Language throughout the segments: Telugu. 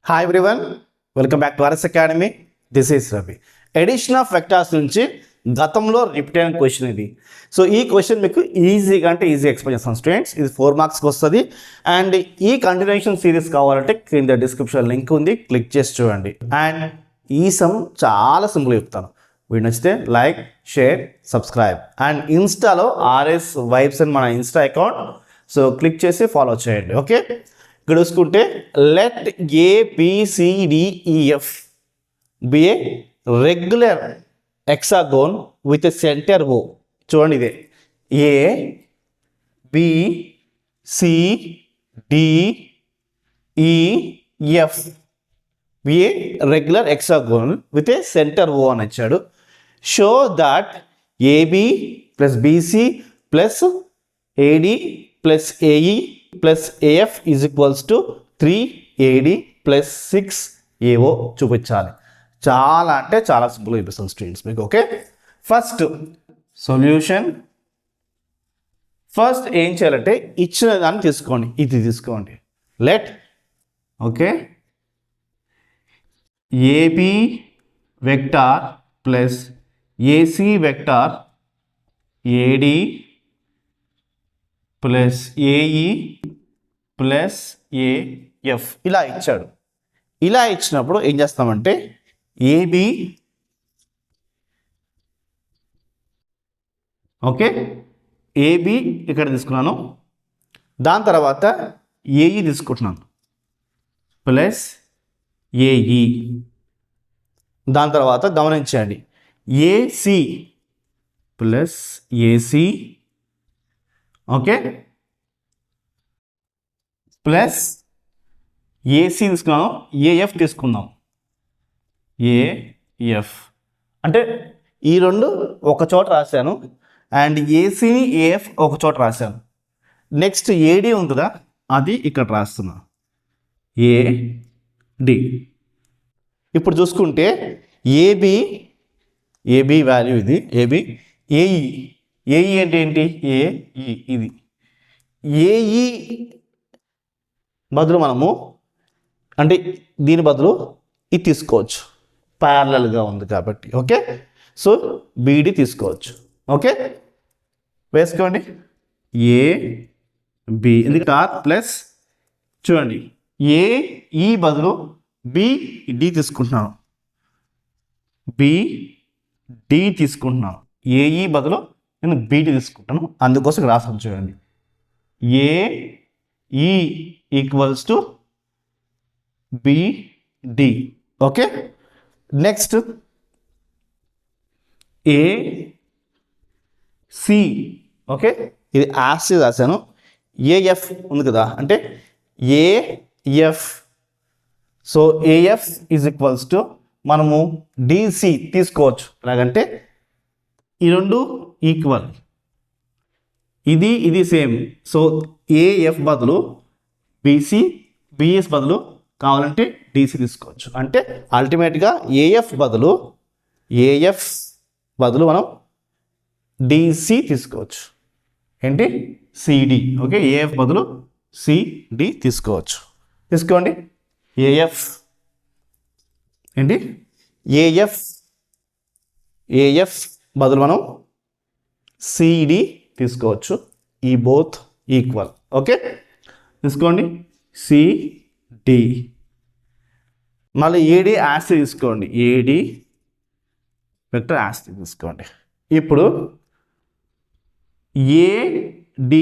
Hi everyone, welcome back to RS Academy. This is Ravi. Edition of vectors నుంచి గతంలో రిపీట్ అయిన క్వశ్చన్ ఇది. సో ఈ క్వశ్చన్ మీకు ఈజీగా ఎక్స్ప్లెయిన్ చేస్తాను స్టూడెంట్స్. ఇది 4 మార్క్స్కి వస్తుంది. అండ్ ఈ కంటిన్యూషన్ సిరీస్ కావాలంటే కింద డిస్క్రిప్షన్ లింక్ ఉంది, క్లిక్ చేసి చూడండి. అండ్ ఈ సమ్ చాలా సింపుల్ చెప్తాను. వీడియో నచ్చితే లైక్, షేర్, సబ్స్క్రైబ్. అండ్ ఇన్స్టాలో ఆర్ఎస్ వైబ్స్ అని మన ఇన్స్టా అకౌంట్, సో క్లిక్ చేసి ఫాలో చేయండి. ఓకే, ఇక్కడ చూసుకుంటే let ABCDEF be a regular hexagon with a centre O. చూడండి, ఇదే ABCDEF be a regular hexagon with a centre O అని ఇచ్చాడు. Show that AB plus BC plus AD plus AE plus AF is equals to 3AD plus 6AO చూపించాలి. చాలా అంటే చాలా సింపుల్గా చూపిస్తాను స్టూడెంట్స్ మీకు. Okay, first solution. ఫస్ట్ ఏం చేయాలంటే ఇచ్చిన దాన్ని తీసుకోండి, ఇది తీసుకోండి. Let AB vector plus AC vector AD plus AE plus AF ఇలా ఇచ్చాడు. ఇలా ఇచ్చినప్పుడు ఏం చేస్తామంటే AB AB ఇక్కడ తీసుకున్నాను, దాని తర్వాత AE తీసుకుంటున్నాను ప్లస్ AE, దాని తర్వాత గమనించండి AC plus AC plus AC తీసుకున్నాను, AF తీసుకుందాం. AF అంటే ఈ రెండు ఒక చోట రాశాను, అండ్ ఏసీని AF ఒక చోట రాశాను. నెక్స్ట్ AD ఉంటుందా, అది ఇక్కడ రాస్తున్నా, AD. ఇప్పుడు చూసుకుంటే AB వాల్యూ ఇది, AE అంటే ఏంటి, AE ఇది. AE బదులు మనము అంటే దీని బదులు ఇది తీసుకోవచ్చు, ప్యారలల్గా ఉంది కాబట్టి. ఓకే, సో BD తీసుకోవచ్చు. ఓకే, వేసుకోండి AB ఎందుకంటే ఆర్ ప్లస్, చూడండి AE బదులు BD తీసుకుంటున్నాను, BD తీసుకుంటున్నాను. AE బదులు నేను BD తీసుకుంటాను, అందుకోసం రాసాను. చూడండి AE equals to BD. Okay, next AC. Okay, ఇది యాస్ రాశాను. AF ఉంది కదా, అంటే AF. So AF is equals to మనము DC తీసుకోవచ్చు. ఎలాగంటే ఈ రెండు ఈక్వల్, ఇది సేమ్. సో AF బదులు BC, BS బదులు కావాలంటే DC తీసుకోవచ్చు. అంటే అల్టిమేట్గా AF బదులు మనం DC తీసుకోవచ్చు. ఏంటి, CD. ఓకే, AF బదులు CD తీసుకోవచ్చు. తీసుకోండి AF ఏంటి, AF బదులు మనం CD తీసుకోవచ్చు. ఈ బోత్ ఈక్వల్. ఓకే, తీసుకోండి CD. మళ్ళీ AD యాస్ తీసుకోండి, AD వెక్టర్ యాస్ తీసుకోండి. ఇప్పుడు AD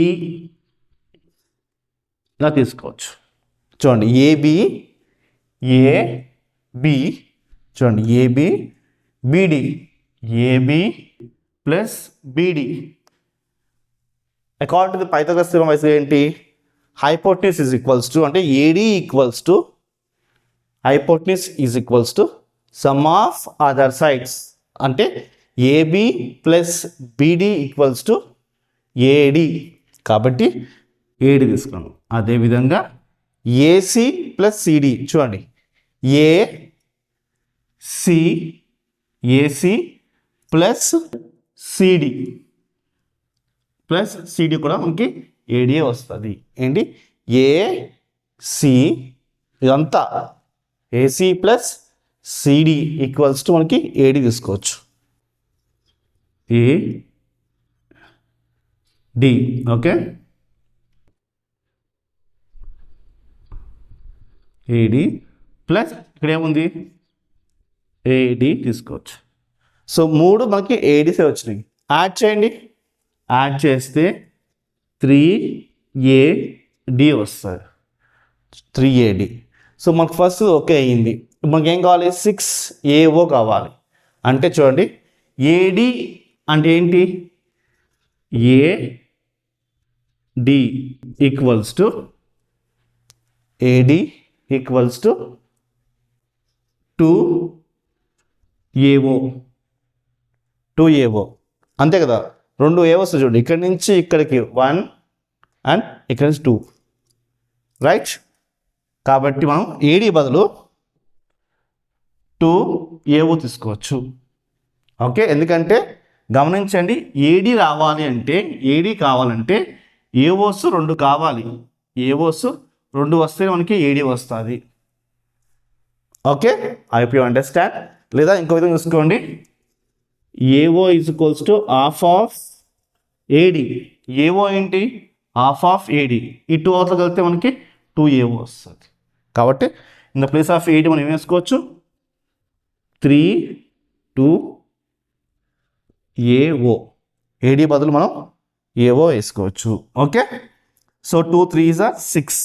ఇలా తీసుకోవచ్చు. చూడండి AB చూడండి AB plus BD. According to the Pythagoras theorem అయితే ఏంటి, హైపోటెన్యూస్ ఈజ్ ఈక్వల్స్ టు, అంటే AD equals to hypotenuse is equals to some of other sides. అంటే AB plus BD equals to AD, కాబట్టి AD తీసుకున్నాను. అదేవిధంగా AC ప్లస్ CD. చూడండి AC ప్లస్ CD కూడా మనకి AD వస్తుంది. ఏంటి, AC ఇదంతా AC plus CD equals to మనకి ఏడి తీసుకోవచ్చు. ఏడి ఓకే, ఏడి ప్లస్ ఇక్కడ ఏముంది ఏడి తీసుకోవచ్చు. సో 3 మనకి ఏడీసే వచ్చినాయి. యాడ్ చేయండి, యాడ్ చేస్తే 3AD వస్తుంది, 3AD. సో మనకు ఫస్ట్ ఓకే అయ్యింది. మనకి ఏం కావాలి 6AO కావాలి. అంటే చూడండి ఏడి అంటే ఏంటి, AD equals to AD equals to 2AO, 2AO అంతే కదా. 2 ఏ వస్తుంది చూడండి, ఇక్కడి నుంచి ఇక్కడికి 1 అండ్ ఇక్కడి నుంచి 2 రైట్. కాబట్టి మనం ఏడి బదులు 2AO తీసుకోవచ్చు. ఓకే, ఎందుకంటే గమనించండి ఏడి రావాలి అంటే, ఏడి కావాలంటే ఏఓస్ 2 కావాలి. ఏఓస్ 2 వస్తే మనకి ఏడి వస్తుంది. Okay, I hope you understand. లేదా ఇంకో విధంగా చూసుకోండి, AO is equals to half of AD. AO ఏంటి హాఫ్ ఆఫ్ ఏడి, ఈ 2 అవతల కలిపితే మనకి 2AO వస్తుంది. కాబట్టి in the place of AD మనం ఏం వేసుకోవచ్చు 3-2AO. ఏడి బదులు మనం ఏఓ వేసుకోవచ్చు. ఓకే, సో 2 3s are 6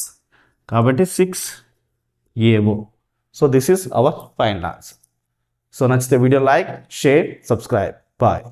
కాబట్టి 6AO. So this is our final answer. So నచ్చితే video like, share, subscribe. Bye.